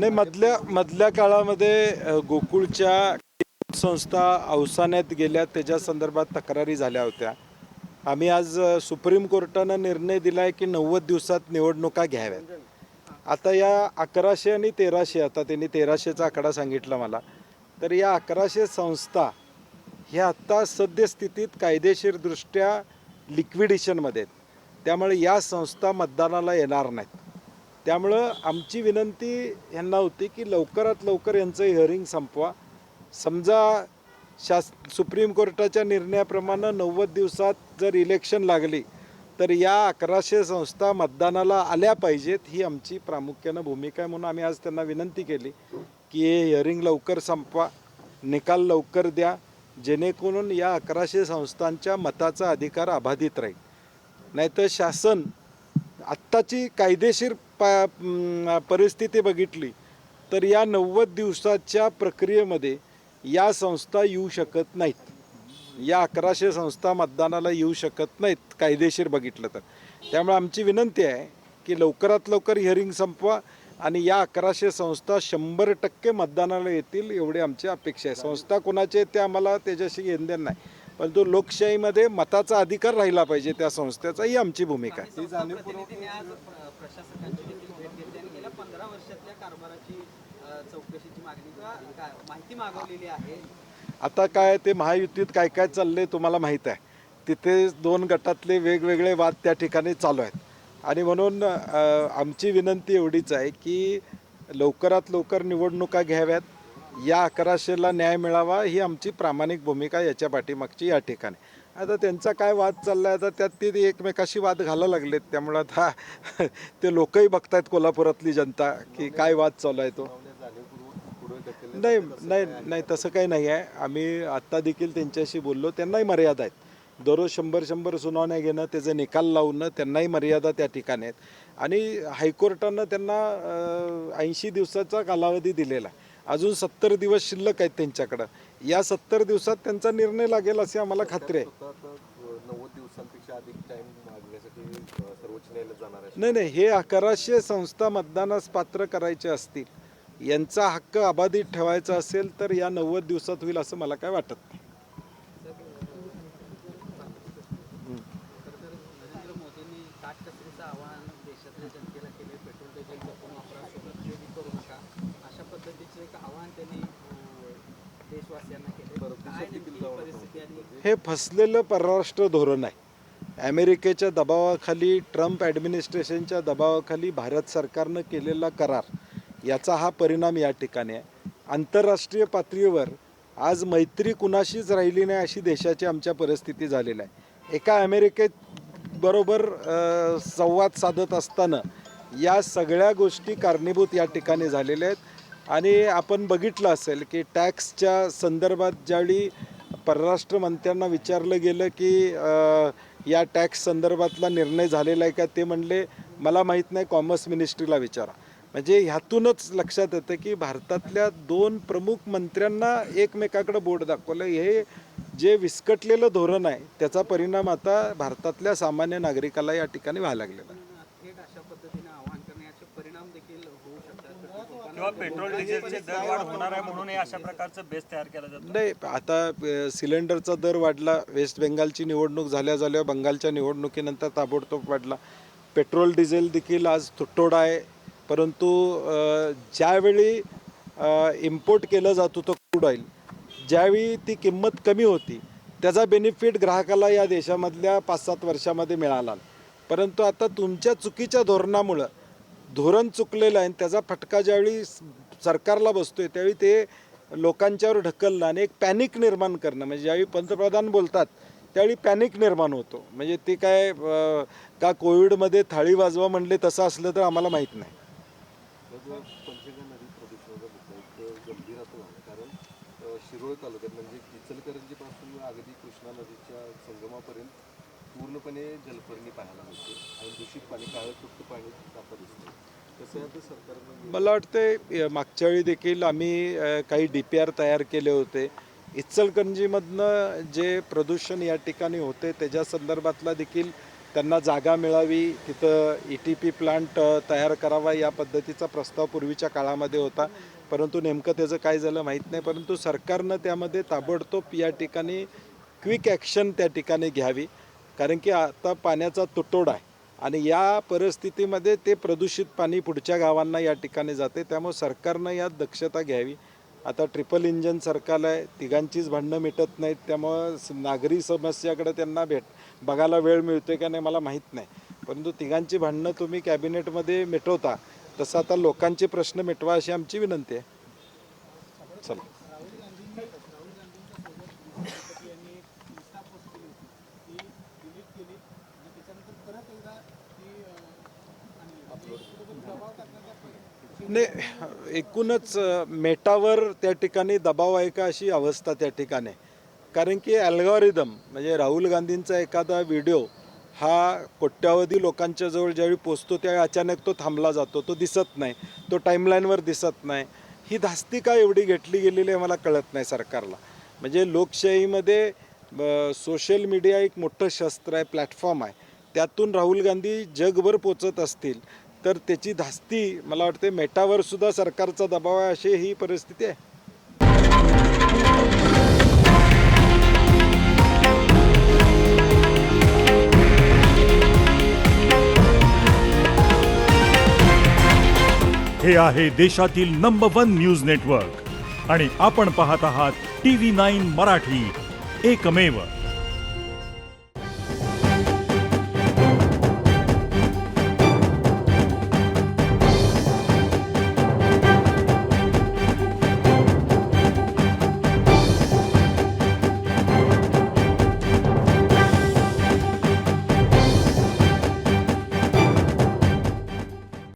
नाही, मधल्या काळामध्ये गोकुळच्या संस्था अवसानात गेल्या, त्याच्या संदर्भात तक्रारी झाल्या होत्या. आम्ही आज सुप्रीम कोर्टानं निर्णय दिलाय की 90 दिवसात निवडणुका घ्याव्यात. आता या 1100 आणि 1300, आता त्यांनी 1300चा आकडा सांगितला मला, तर या 1100 संस्था ह्या आत्ता सद्यस्थितीत कायदेशीरदृष्ट्या लिक्विडेशनमध्ये आहेत. त्यामुळे या संस्था मतदानाला येणार नाहीत. त्यामुळं आमची विनंती यांना होती की लवकरात लवकर यांचं हिअरिंग संपवा. समजा सुप्रीम कोर्टाच्या निर्णयाप्रमाणे 90 दिवसात जर इलेक्शन लागली तर या 1100 संस्था मतदानाला आल्या पाहिजेत, ही आमची प्रामुख्यानं भूमिका आहे. म्हणून आम्ही आज त्यांना विनंती केली की हे हिअरिंग लवकर संपवा, निकाल लवकर द्या, जेणेकरून या 1100 संस्थांच्या मताचा अधिकार अबाधित राहील. नाहीतर शासन आत्ताची कायदेशीर परिस्थिती बघितली तर या 90 दिवसाच्या प्रक्रियेमध्ये या संस्था येऊ शकत नाहीत. या 1100 संस्था मतदानाला येऊ शकत नाहीत कायदेशीर बघितलं तर. त्यामुळे आमची विनंती आहे की लवकरात लवकर हिअरिंग संपवा आणि या 1100 संस्था 100% मतदानाला येतील, एवढी आमची अपेक्षा आहे. संस्था कोणाचे आहेत ते आम्हाला त्याच्याशी घेणदेण नाही, परंतु लोकशाहीमध्ये मताचा अधिकार राहिला पाहिजे त्या संस्थेचा, ही आमची भूमिका आहे. प्रशासकांची देखील भेट घेतली आणि गेल्या 15 वर्षातल्या कारभाराची चौकशीची मागणी किंवा माहिती मागवलेली आहे. आता काय ते महायुतीत काय काय चाललंय तुम्हाला माहीत आहे. तिथे 2 गटातले वेगवेगळे वाद त्या ठिकाणी चालू आहेत आणि म्हणून आमची विनंती एवढीच आहे की लवकरात लवकर निवडणुका घ्याव्यात, या 1100ला न्याय मिळावा, ही आमची प्रामाणिक भूमिका याच्या पाठीमागची या ठिकाणी. आता त्यांचा काय वाद चालला आहे, आता त्यात ते एकमेकाशी वाद घालायला लागलेत. त्यामुळं आता ते लोकही बघतायत, कोल्हापुरातली जनता, की काय वाद चालू आहे तो. नाही नाही नाही, तसं काही नाही आहे. आम्ही आत्ता देखील त्यांच्याशी बोललो, त्यांनाही मर्यादा आहेत. दररोज 100 सुनावण्या घेणं, त्याचे निकाल लावणं, त्यांनाही मर्यादा त्या ठिकाणी आहेत. आणि हायकोर्टानं त्यांना 80 दिवसाचा कालावधी दिलेला आहे. अजून 70 दिवस शिल्लक आहेत त्यांच्याकडं. या 70 दिवसात त्यांचा निर्णय लागेल अशी आम्हाला खात्री आहे. 90 दिवसांपेक्षा अधिक टाइम मागण्यासाठी सर्वोच्च न्यायालयात जाणार आहे. नाही, हे 1100 संस्था मतदानास पात्र करायचे असतील, यांचा हक्क अबाधित ठेवायचा असेल तर या 90 दिवसात होईल असं मला काय वाटत नाही. नरेंद्र मोदींनी काटकसरीचं आवाहन देशातल्या जनतेला केले. पेट्रोल डिझेल जपून वापरा, सोबत खरेदी करू नका, अशा पद्धतीचे एक आवाहन त्यांनी देशवासियांना केले. काय नेमकी परिस्थिती आणि हे फसलेलं परराष्ट्र धोरण आहे. अमेरिकेच्या दबावाखाली, ट्रम्प ॲडमिनिस्ट्रेशनच्या दबावाखाली भारत सरकारनं केलेला करार, याचा हा परिणाम या ठिकाणी आहे. आंतरराष्ट्रीय पातळीवर आज मैत्री कुणाशीच राहिली नाही अशी देशाची आमच्या परिस्थिती झालेली आहे. एका अमेरिकेबरोबर संवाद साधत असताना या सगळ्या गोष्टी कारणीभूत या ठिकाणी झालेल्या आहेत. आणि आपण बघितलं असेल की टॅक्सच्या संदर्भात ज्यावेळी परराष्ट्र मंत्र्यांना विचारलं गेलं की या टॅक्स संदर्भातला निर्णय झालेला आहे का, ते म्हणले मला माहीत नाही, कॉमर्स मिनिस्ट्रीला विचारा. म्हणजे ह्यातूनच लक्षात येतं की भारतातल्या 2 प्रमुख मंत्र्यांना एकमेकाकडे बोट दाखवलं. हे जे विस्कटलेलं धोरण आहे त्याचा परिणाम आता भारतातल्या सामान्य नागरिकाला या ठिकाणी व्हायला लागलेला आहे. थेट अशा पद्धतीने आवाहन करण्याचे परिणाम देखील होऊ शकतात किंवा पेट्रोल डिझेलचे दरवाढ होणार आहे म्हणून हे अशा प्रकारचं बेस तयार केला जातो. नाही, आता सिलेंडरचा दर वाढला, वेस्ट बेंगालची निवडणूक झाल्या बंगालच्या निवडणुकीनंतर ताबडतोब वाढला. पेट्रोल डिझेल देखील आज तुटवडा आहे. परंतु ज्यावेळी इम्पोर्ट केलं जात होतं क्रूड ऑइल, ज्यावेळी ती किंमत कमी होती, त्याचा बेनिफिट ग्राहकाला या देशामधल्या 5-7 वर्षामध्ये मिळाला. परंतु आता तुमच्या चुकीच्या धोरणामुळं धोरण चुकलेलं आहे आणि त्याचा फटका ज्यावेळी सरकारला बसतोय त्यावेळी ते लोकांच्यावर ढकलणं आणि एक पॅनिक निर्माण करणं. म्हणजे ज्यावेळी पंतप्रधान बोलतात त्यावेळी पॅनिक निर्माण होतो. म्हणजे ते काय का कोविडमध्ये थाळी वाजवा म्हणले तसं असलं तर आम्हाला माहीत नाही. पंचगंगा नदी प्रदूषणाचा मुद्दा एक गंभीर असं झालं, कारण शिरोळ तालुक्यात म्हणजे इचलकरंजीपासून अगदी कृष्णा नदीच्या संगमापर्यंत पूर्णपणे जलपर्णी पाहायला मिळते आणि दूषित पाणी, काळं पाणी आता दिसतं. कसं आहे, सरकारनं मला वाटते मागच्या वेळी देखील आम्ही काही DPR तयार केले होते. इचलकरंजीमधनं जे प्रदूषण या ठिकाणी होते त्याच्या संदर्भातला देखील त्यांना जागा मिळावी, तिथं ETP प्लांट तयार करावा या पद्धतीचा प्रस्ताव पूर्वीच्या काळामध्ये होता. परंतु नेमकं त्याचं काय झालं माहीत नाही. परंतु सरकारनं त्यामध्ये ताबडतोब या ठिकाणी क्विक ॲक्शन त्या ठिकाणी घ्यावी, कारण की आता पाण्याचा तुटवडा आहे आणि या परिस्थितीमध्ये ते प्रदूषित पाणी पुढच्या गावांना या ठिकाणी जाते. त्यामुळे सरकारनं यात दक्षता घ्यावी. आता ट्रिपल इंजन सरकार आहे, तिघांचीच भांडणं मिटत नाहीत, त्यामुळं नागरी समस्याकडे त्यांना बघायला वेळ मिळतोय का नाही मला माहीत नाही. परंतु तिघांची भांडणं तुम्ही कॅबिनेटमध्ये मिटवता, तसं आता लोकांचे प्रश्न मिटवा अशी आमची विनंती आहे. चला. नाही, एकूणच मेटावर त्या ठिकाणी दबाव आहे का अशी अवस्था त्या ठिकाणी आहे. कारण की अल्गोरिदम म्हणजे राहुल गांधींचा एखादा व्हिडिओ हा कोट्यावधी लोकांच्या जवळ ज्यावेळी पोचतो त्यावेळी अचानक तो थांबला जातो, तो दिसत नाही, तो टाईमलाईनवर दिसत नाही. ही धास्ती का एवढी घेतली गेलेली आहे मला कळत नाही सरकारला. म्हणजे लोकशाहीमध्ये सोशल मीडिया एक मोठं शस्त्र आहे, प्लॅटफॉर्म आहे. त्यातून राहुल गांधी जगभर पोचत असतील तर त्याची धास्ती मला वाटते मेटावर सुद्धा सरकारचा दबाव आहे अशी ही परिस्थिती आहे. हे आहे देशातील नंबर 1 न्यूज नेटवर्क आणि आपण पाहत आहात TV9 मराठी, एकमेव.